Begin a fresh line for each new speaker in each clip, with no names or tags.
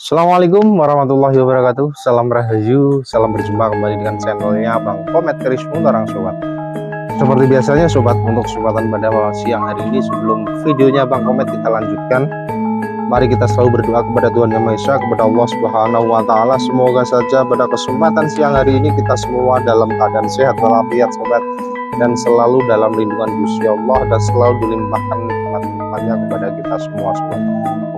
Assalamualaikum warahmatullahi wabarakatuh. Salam rahayu, salam berjumpa kembali dengan channelnya Bang Komet Karismu Tarang Sobat. Seperti biasanya sobat, untuk kesempatan pada siang hari ini sebelum videonya Bang Komet kita lanjutkan, mari kita selalu berdoa kepada Tuhan Yang Maha Esa, kepada Allah Subhanahu wa taala. Semoga saja pada kesempatan siang hari ini kita semua dalam keadaan sehat walafiat sobat, dan selalu dalam lindungan Gusti Allah, dan selalu dilimpahkan nikmat-nikmatnya kepada kita semua sobat.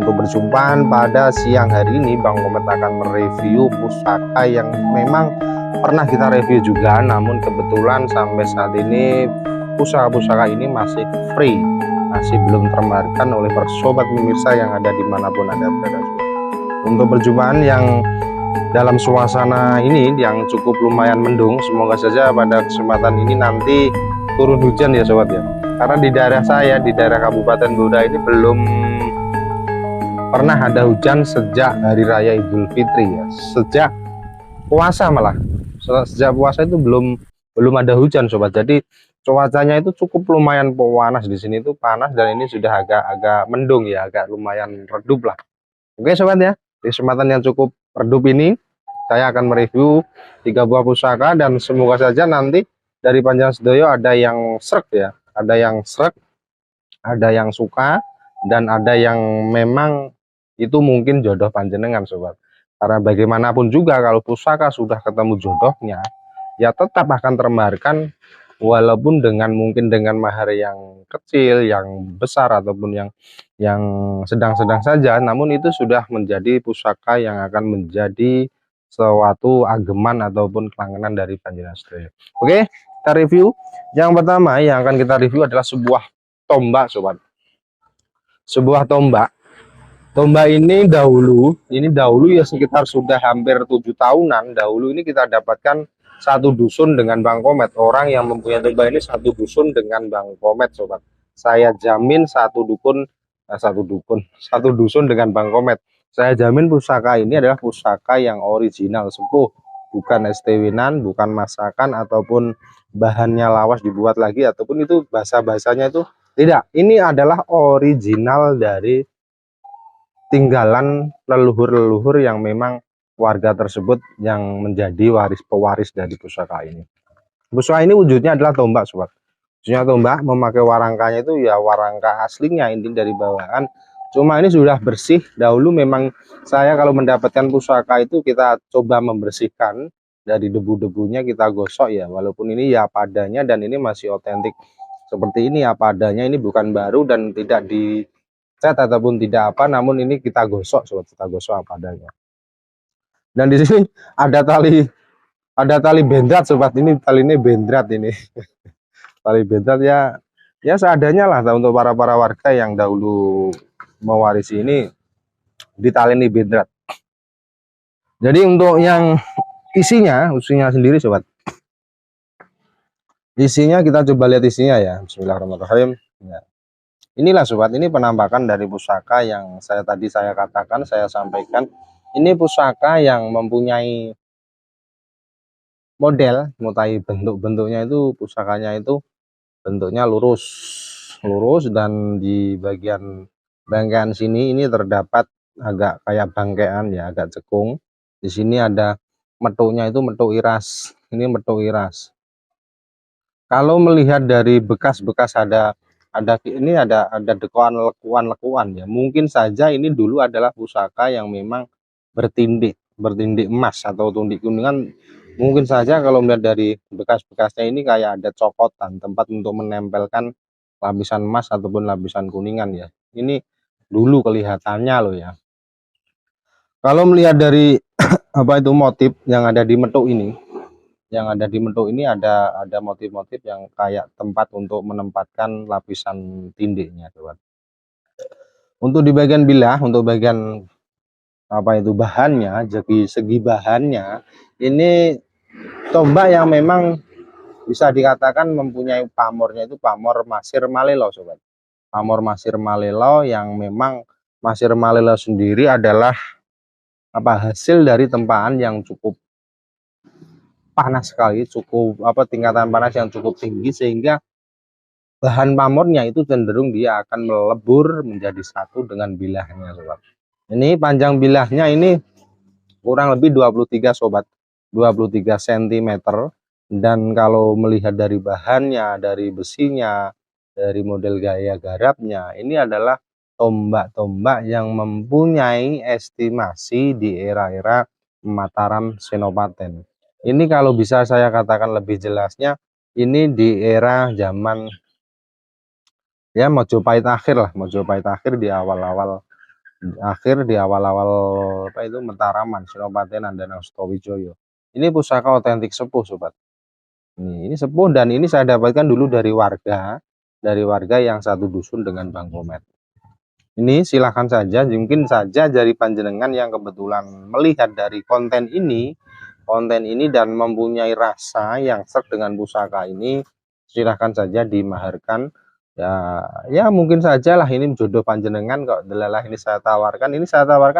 Untuk perjumpaan pada siang hari ini Bang Komet akan mereview pusaka yang memang pernah kita review juga, namun kebetulan sampai saat ini pusaka-pusaka ini masih free, masih belum termakan oleh sobat pemirsa yang ada dimanapun Anda berada. Untuk perjumpaan yang dalam suasana ini yang cukup lumayan mendung, semoga saja pada kesempatan ini nanti turun hujan ya sobat ya, karena di daerah saya, di daerah Kabupaten Blora ini belum pernah ada hujan sejak hari raya Idul Fitri ya, sejak puasa malah, sejak puasa itu belum ada hujan sobat. Jadi cuacanya itu cukup lumayan panas di sini, itu panas, dan ini sudah agak mendung ya, agak lumayan redup lah. Oke sobat ya, di kesempatan yang cukup redup ini saya akan mereview 3 buah pusaka, dan semoga saja nanti dari panjang sedoyo ada yang srek ya, ada yang srek, ada yang suka, dan ada yang memang itu mungkin jodoh panjenengan sobat. Karena bagaimanapun juga kalau pusaka sudah ketemu jodohnya ya tetap akan termaharkan, walaupun mungkin dengan mahar yang kecil, yang besar, ataupun yang sedang-sedang saja, namun itu sudah menjadi pusaka yang akan menjadi suatu ageman ataupun kelangenan dari panjenengan sedaya. Oke, kita review. Yang pertama yang akan kita review adalah sebuah tombak sobat. Sebuah tombak. Tombak ini dahulu ya sekitar sudah hampir 7 tahunan dahulu ini kita dapatkan satu dusun dengan Bang Komet. Orang yang mempunyai tombak ini satu dusun dengan Bang Komet sobat. Saya jamin satu dusun dengan Bang Komet. Saya jamin pusaka ini adalah pusaka yang original sepuh, bukan STW-nan, bukan masakan ataupun bahannya lawas dibuat lagi, ataupun itu bahasa-bahasanya itu tidak. Ini adalah original dari tinggalan leluhur-leluhur yang memang warga tersebut yang menjadi pewaris dari pusaka ini. Pusaka ini wujudnya adalah tombak sobat. Wujudnya tombak, memakai warangkanya itu ya warangka aslinya, ini dari bawahan. Cuma ini sudah bersih. Dahulu memang saya kalau mendapatkan pusaka itu kita coba membersihkan dari debu-debunya, kita gosok ya, walaupun ini ya padanya dan ini masih otentik seperti ini apa adanya, ini bukan baru dan tidak di cat ataupun tidak apa, namun ini kita gosok sobat, kita gosok apa adanya. Dan di sini ada tali bendrat sobat, ini tali ini bendrat ini. Tali bendrat ya seadanya lah untuk para warga yang dahulu mewarisi ini, di tali ini bendrat. Jadi untuk yang isinya sendiri sobat, isinya kita coba lihat isinya ya. Bismillahirrahmanirrahim ya. Inilah sobat, ini penampakan dari pusaka yang tadi saya katakan, saya sampaikan. Ini pusaka yang mempunyai model, bentuknya itu, pusakanya itu bentuknya lurus, dan di bagian bangkean sini ini terdapat agak kayak bangkean ya, agak cekung. Di sini ada metuknya, itu metuk iras. Ini metuk iras. Kalau melihat dari bekas-bekas ada lekuan ya, mungkin saja ini dulu adalah pusaka yang memang bertindik emas atau tundik kuningan. Mungkin saja kalau melihat dari bekas-bekasnya ini kayak ada cokotan, tempat untuk menempelkan lapisan emas ataupun lapisan kuningan ya. Ini dulu kelihatannya loh ya. Kalau melihat dari motif yang ada di metuk ini, ada motif-motif yang kayak tempat untuk menempatkan lapisan tindiknya sobat. Untuk di bagian bilah, untuk bagian bahannya, jadi segi bahannya, ini tombak yang memang bisa dikatakan mempunyai pamornya itu pamor Masir Malelo sobat. Pamor Masir Malelo yang memang Masir Malelo sendiri adalah hasil dari tempaan yang cukup panas sekali, tingkatan panas yang cukup tinggi, sehingga bahan pamornya itu cenderung dia akan melebur menjadi satu dengan bilahnya sobat. Ini panjang bilahnya ini kurang lebih 23 sobat, 23 cm. Dan kalau melihat dari bahannya, dari besinya, dari model gaya garapnya, ini adalah tombak-tombak yang mempunyai estimasi di era-era Mataram Senopaten. Ini kalau bisa saya katakan lebih jelasnya, ini di era zaman ya Mojopahit akhir lah, Mojopahit akhir di awal-awal apa itu Mataraman, Senopatenan dan Astowijoyo. Ini pusaka otentik sepuh sobat. Ini sepuh dan ini saya dapatkan dulu dari warga yang satu dusun dengan Bang Komet. Ini silahkan saja, mungkin saja dari panjenengan yang kebetulan melihat dari konten ini dan mempunyai rasa yang serg dengan pusaka ini, silahkan saja dimaharkan. Ya mungkin saja lah ini jodoh panjenengan kok. Delalah ini saya tawarkan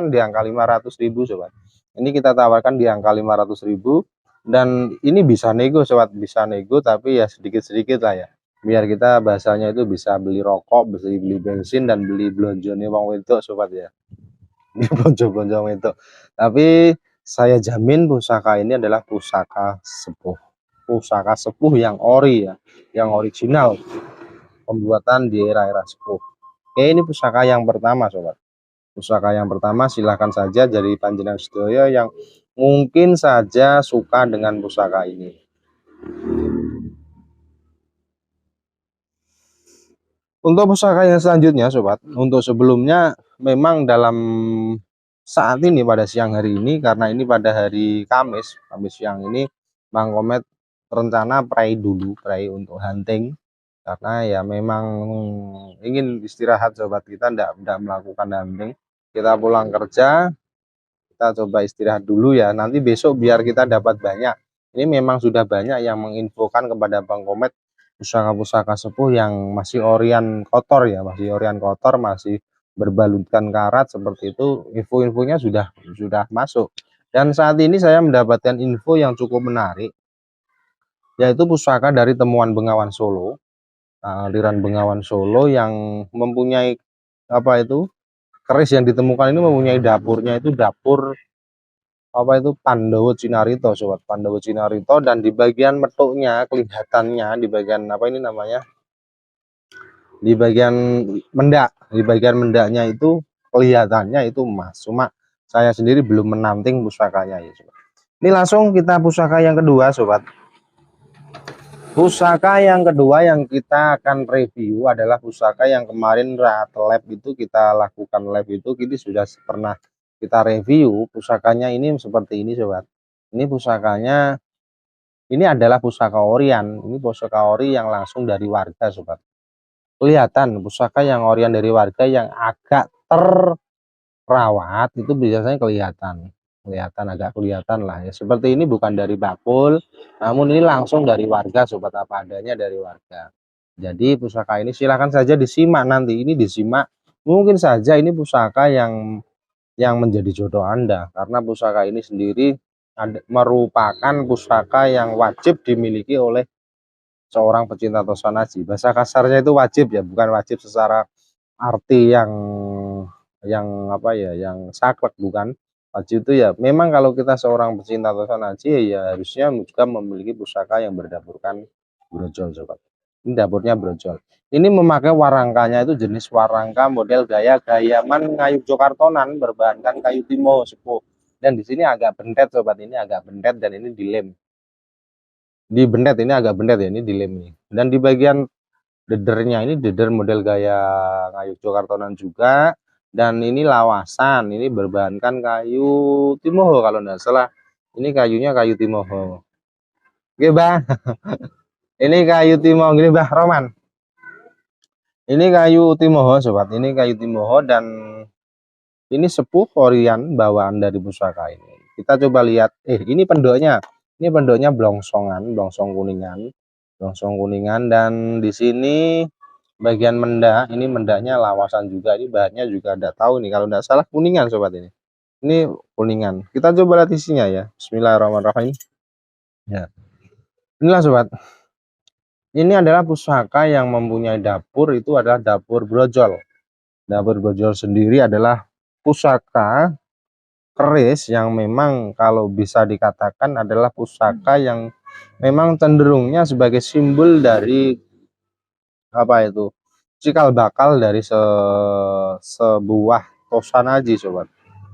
di angka 500.000 sobat. Ini kita tawarkan di angka 500.000 dan ini bisa nego sobat, bisa nego tapi ya sedikit-sedikit lah ya. Biar kita bahasanya itu bisa beli rokok, bisa beli bensin dan beli blonjone wong wedok sobat ya. Ini blonjo-blonjo wedok. Tapi saya jamin pusaka ini adalah pusaka sepuh. Pusaka sepuh yang ori ya, yang original. Pembuatan di era-era sepuh. Oke, ini pusaka yang pertama sobat. Pusaka yang pertama silahkan saja dari panjenengan sedaya yang mungkin saja suka dengan pusaka ini. Untuk pusaka yang selanjutnya sobat, untuk sebelumnya memang dalam saat ini pada siang hari ini, karena ini pada hari Kamis siang ini Bang Komet rencana pray untuk hunting. Karena ya memang ingin istirahat sobat, kita tidak melakukan hunting, kita pulang kerja, kita coba istirahat dulu ya, nanti besok biar kita dapat banyak. Ini memang sudah banyak yang menginfokan kepada Bang Komet pusaka-pusaka sepuh yang masih orian kotor ya, masih berbalutkan karat seperti itu. Info-infonya sudah masuk, dan saat ini saya mendapatkan info yang cukup menarik, yaitu pusaka dari temuan Bengawan Solo. Aliran Bengawan Solo yang mempunyai apa itu keris yang ditemukan ini mempunyai dapurnya itu dapur apa itu Pandowo Cinarito sobat, Pandowo Cinarito, dan di bagian metuknya kelihatannya di bagian apa ini namanya, di bagian mendaknya itu kelihatannya itu emas. Cuma saya sendiri belum menanting pusakanya ya sobat. Ini langsung kita pusaka yang kedua sobat. Pusaka yang kedua yang kita akan review adalah pusaka yang kemarin lab itu kita lakukan lab itu, ini sudah pernah kita review. Pusakanya ini seperti ini sobat. Ini pusakanya, ini adalah pusaka orian. Ini pusaka ori yang langsung dari warga sobat. Kelihatan pusaka yang orian dari warga yang agak terawat itu biasanya kelihatan agak kelihatan lah ya, seperti ini bukan dari bakul, namun ini langsung dari warga sobat, apa adanya dari warga. Jadi pusaka ini silahkan saja disimak, nanti ini disimak, mungkin saja ini pusaka yang menjadi jodoh Anda, karena pusaka ini sendiri merupakan pusaka yang wajib dimiliki oleh seorang pecinta tosanaji. Bahasa kasarnya itu wajib ya, bukan wajib secara arti yang apa ya, yang saklek, bukan. Wajib itu ya memang kalau kita seorang pecinta tosanaji ya harusnya juga memiliki pusaka yang berdapurkan brojol sobat. Ini dapurnya brojol. Ini memakai warangkanya itu jenis warangka model gaya gayaman kayu Jokartonan berbahankan kayu timo sepuh. Dan di sini agak bendet sobat, ini agak bendet dan ini dilem. Di bendet ini agak bendet ya, ini dilem nih. Dan di bagian dedernya ini deder model gaya kayu Jokartonan juga. Dan ini lawasan, ini berbahankan kayu timoho kalau tidak salah. Ini kayunya kayu timoho. Oke bang, ini kayu timoho gini bah Roman. Ini kayu timoho sobat, ini kayu timoho dan ini sepuh orian bawaan dari pusaka ini. Kita coba lihat, ini pendoknya. Ini pendoknya blongsongan, blongsong kuningan, dan di sini bagian mendak, ini mendaknya lawasan juga, ini bahannya juga tidak tahu nih, kalau tidak salah kuningan sobat, ini kuningan. Kita coba lihat isinya ya, bismillahirrahmanirrahim ya. Inilah sobat, ini adalah pusaka yang mempunyai dapur, itu adalah dapur brojol. Dapur brojol sendiri adalah pusaka keris yang memang kalau bisa dikatakan adalah pusaka yang memang cenderungnya sebagai simbol dari apa itu, cikal bakal dari sebuah tosanaji sobat,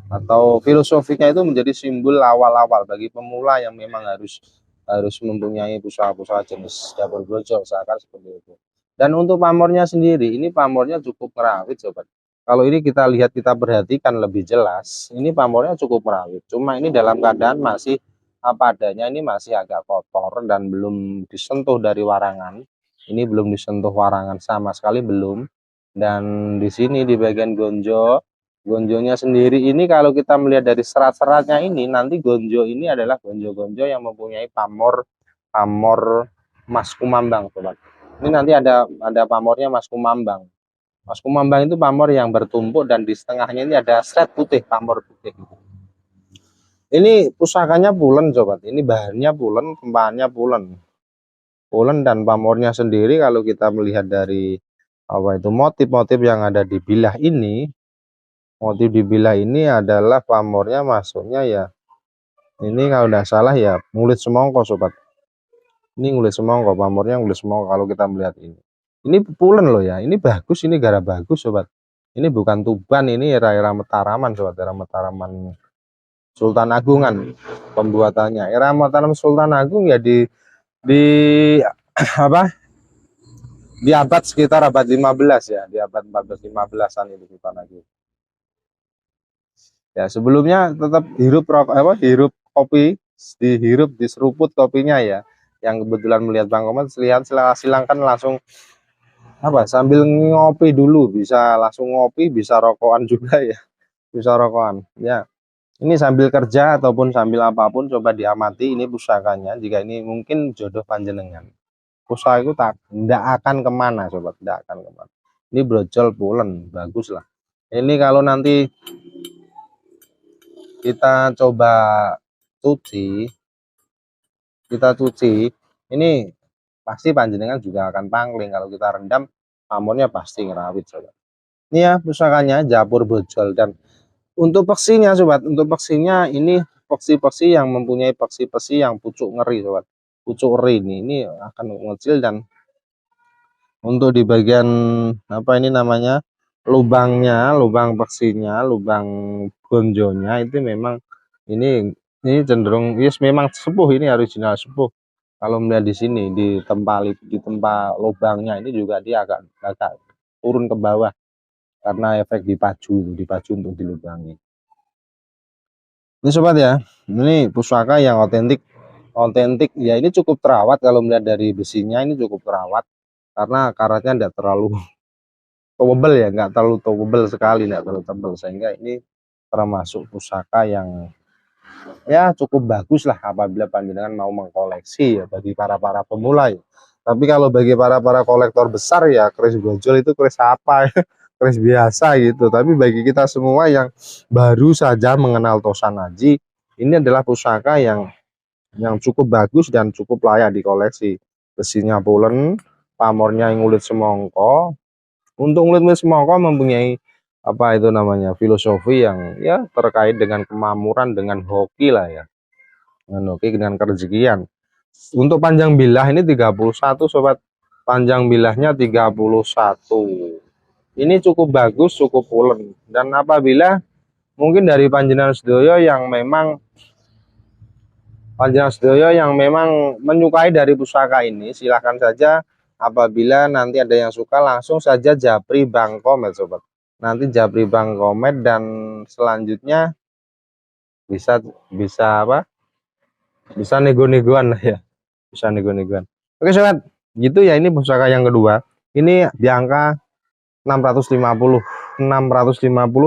atau filosofinya itu menjadi simbol awal-awal bagi pemula yang memang harus mempunyai pusaka-pusaka jenis dapur brojol seakan seperti itu. Dan untuk pamornya sendiri, ini pamornya cukup merawit sobat. Kalau ini kita lihat, kita perhatikan lebih jelas, ini pamornya cukup merawit, cuma ini dalam keadaan masih apa adanya, ini masih agak kotor dan belum disentuh dari warangan. Ini belum disentuh warangan sama sekali, belum. Dan di sini di bagian gonjonya sendiri ini kalau kita melihat dari serat-seratnya ini, nanti gonjo ini adalah gonjo-gonjo yang mempunyai pamor Mas Kumambang sobat. Ini nanti ada pamornya Mas Kumambang. Mas Kumambang itu pamor yang bertumpuk dan di setengahnya ini ada seret putih, pamor putih. Ini pusakanya pulen sobat. Ini bahannya pulen, tempahannya pulen. Dan pamornya sendiri kalau kita melihat dari apa itu motif-motif yang ada di bilah ini, motif di bilah ini adalah pamornya masuknya ya, ini kalau tidak salah ya ngulit semongko sobat. Ini ngulit semongko, pamornya ngulit semongko kalau kita melihat ini pulen loh ya, ini bagus, ini gara bagus sobat. Ini bukan Tuban, ini era Mataraman sobat, era Mataraman Sultan Agungan pembuatannya. Era Mataraman Sultan Agung ya di apa, di abad sekitar abad 15 ya, di abad 14-15an itu Sultan Agung. Ya sebelumnya tetap hirup kopi, diseruput kopinya ya. Yang kebetulan melihat Bang Komet, silahkan langsung apa, sambil ngopi dulu, bisa langsung ngopi, bisa rokokan juga ya, bisa rokokan ya. Ini sambil kerja ataupun sambil apapun, coba diamati ini pusakanya. Jika ini mungkin jodoh panjenengan, pusaka itu tidak akan kemana sobat, tidak akan kemana. Ini brojol pulen, bagus lah. Ini kalau nanti kita coba cuci, ini pasti panjenengan juga akan pangling. Kalau kita rendam, pamornya pasti ngerawit sobat. Ini ya pusakanya Dapur Brojol. Dan untuk peksinya sobat, untuk peksinya ini peksi-peksi yang mempunyai peksi-peksi yang pucuk ngeri sobat, pucuk ngeri ini akan mengecil. Dan untuk di bagian apa ini namanya, lubangnya, lubang peksinya, lubang gonjonya itu memang ini cenderung yes, memang sepuh, ini original sepuh. Kalau melihat di sini di tempat lubangnya ini juga dia agak turun ke bawah karena efek dipacu untuk dilubangi. Ini sobat ya, ini pusaka yang otentik ya. Ini cukup terawat, kalau melihat dari besinya ini cukup terawat karena karatnya tidak terlalu tebal ya, nggak terlalu tebal sekali, nggak terlalu tebal, sehingga ini termasuk pusaka yang ya cukup bagus lah apabila panjenengan mau mengkoleksi ya, bagi para pemula ya. Tapi kalau bagi para kolektor besar ya, keris brojol itu keris apa ya, keris biasa gitu. Tapi bagi kita semua yang baru saja mengenal Tosanaji, ini adalah pusaka yang cukup bagus dan cukup layak dikoleksi. Besinya pulen, pamornya ngulit semongko. Untuk ngulit semongko mempunyai apa itu namanya, filosofi yang ya terkait dengan kemamuran, dengan hoki lah ya, dengan hoki, dengan kerezekian. Untuk panjang bilah ini 31 sobat, panjang bilahnya 31. Ini cukup bagus, cukup pulen. Dan apabila mungkin dari panjenengan sedaya yang memang menyukai dari pusaka ini, silahkan saja. Apabila nanti ada yang suka, langsung saja japri Bang Komet sobat. Nanti japri Bang Komet, dan selanjutnya bisa apa, bisa nego-negoan ya, bisa nego-negoan. Oke sobat, gitu ya. Ini pusaka yang kedua, ini di angka 650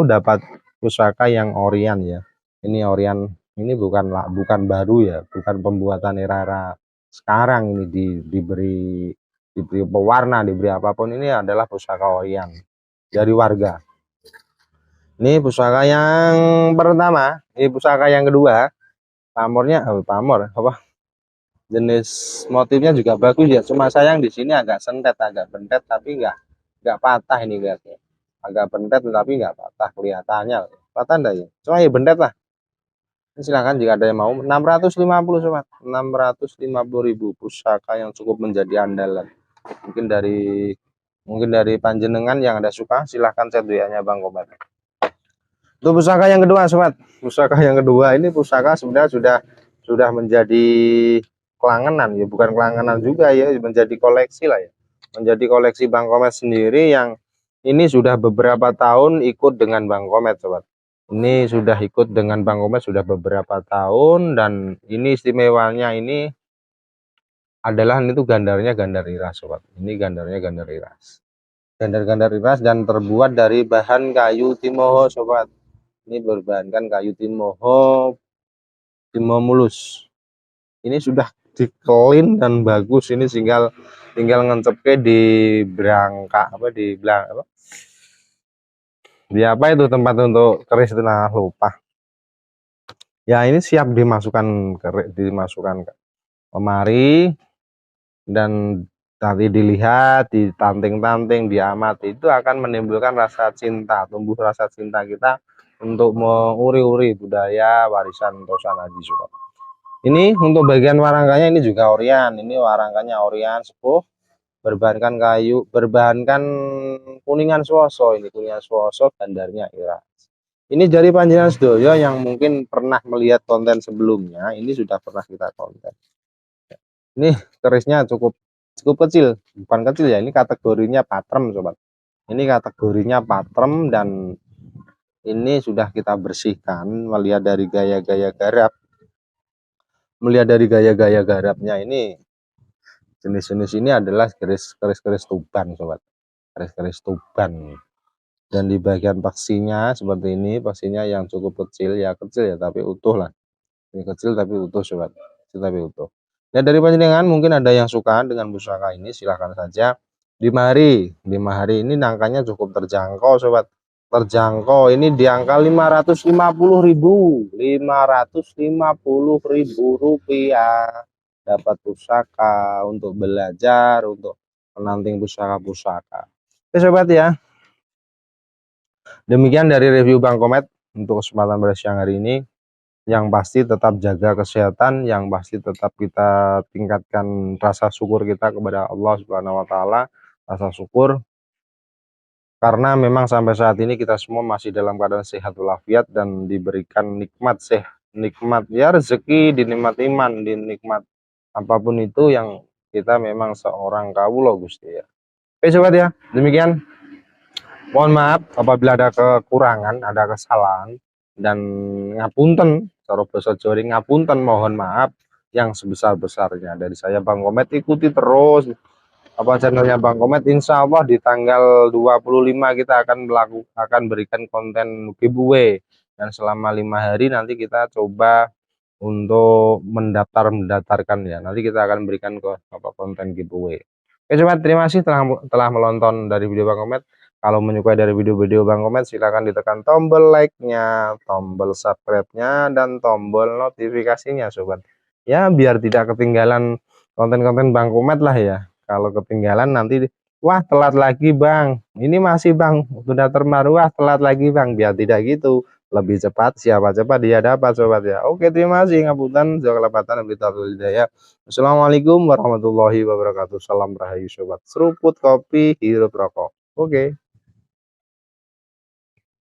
dapat pusaka yang Orian ya. Ini Orian, ini bukan baru ya, bukan pembuatan era sekarang. Ini diberi pewarna, diberi apapun. Ini adalah pusaka Orian dari warga. Ini pusaka yang pertama. Ini pusaka yang kedua, pamornya jenis motifnya juga bagus ya. Cuma sayang di sini agak sentet, agak bentet, tapi nggak patah ini guys. Agak bentet tapi nggak patah kelihatannya. tanda ya, cuma ya bendet lah. Silahkan jika ada yang mau. 650 sobat, 650.000 pusaka yang cukup menjadi andalan. Mungkin dari panjenengan yang ada suka, silahkan chat WA-nya Bang Komet. Untuk pusaka yang kedua sobat, pusaka yang kedua ini pusaka sebenarnya sudah menjadi kelangenan ya, bukan kelangenan juga ya, menjadi koleksi lah ya, menjadi koleksi Bang Komet sendiri yang ini sudah beberapa tahun ikut dengan Bang Komet sobat. Ini sudah ikut dengan Bang Komet sudah beberapa tahun, dan ini istimewanya ini adalah ini tuh gandarnya gandar iras sobat. Ini gandarnya gandar iras. Gandar-gandar iras dan terbuat dari bahan kayu timoho sobat. Ini berbahankan kayu timoho mulus. Ini sudah dikelin dan bagus. Ini tinggal ngencepke di berangka apa di belang apa? Di apa itu tempat untuk keris itu, nah lupa. Ya ini siap dimasukkan ke lemari dan nanti dilihat, ditanting-tanting, diamati, itu akan menimbulkan rasa cinta, tumbuh rasa cinta kita untuk menguri-uri budaya warisan Tosan Haji sobat. Ini untuk bagian warangkanya ini juga orian, ini warangkanya orian sepuh, berbahankan kuningan swoso, ini kuningan swoso, gandarnya iras. Ini dari panjenengan sedoyo yang mungkin pernah melihat konten sebelumnya, ini sudah pernah kita konten. Ini kerisnya cukup kecil, bukan kecil ya, ini kategorinya patrem sobat. Ini kategorinya patrem dan ini sudah kita bersihkan. Melihat dari gaya-gaya garapnya ini, jenis-jenis ini adalah keris tuban sobat, keris tuban. Dan di bagian paksinya seperti ini, paksinya yang cukup kecil ya tapi utuh lah. Ini kecil tapi utuh sobat, kecil tapi utuh. Ya dari panjenengan mungkin ada yang suka dengan pusaka ini, silahkan saja di mahari ini angkanya cukup terjangkau sobat, terjangkau. Ini di angka 550.000 rupiah dapat pusaka untuk belajar, untuk menanting pusaka-pusaka. Oke sobat ya, demikian dari review Bang Komet untuk kesempatan pada siang hari ini. Yang pasti tetap jaga kesehatan, yang pasti tetap kita tingkatkan rasa syukur kita kepada Allah Subhanahu wa taala, rasa syukur karena memang sampai saat ini kita semua masih dalam keadaan sehat walafiat dan diberikan nikmat ya rezeki, dinikmat iman, dinikmat apapun itu yang kita memang seorang kawula Gusti ya. Oke sobat ya, demikian. Mohon maaf apabila ada kekurangan, ada kesalahan, dan ngapunten, cara basa Jawa ngapunten, mohon maaf yang sebesar-besarnya. Dari saya Bang Komet, ikuti terus channelnya Bang Komet. Insya Allah di tanggal 25 kita akan berikan konten giveaway, dan selama 5 hari nanti kita coba untuk mendaftarkan ya. Nanti kita akan berikan konten giveaway. Oke sobat, terima kasih telah menonton dari video Bang Komet. Kalau menyukai dari video-video Bang Komet, silahkan ditekan tombol like-nya, tombol subscribe-nya, dan tombol notifikasinya sobat. Ya biar tidak ketinggalan konten-konten Bang Komet lah ya. Kalau ketinggalan nanti, wah telat lagi Bang, ini masih Bang, sudah terbaru, wah telat lagi Bang. Biar tidak gitu, lebih cepat, siapa cepat dia dapat sobat ya. Oke, terima kasih, ngapunten, jaga kelebatan, hidayah. Assalamualaikum warahmatullahi wabarakatuh. Salam rahayu sobat, seruput kopi, hirup rokok. Oke.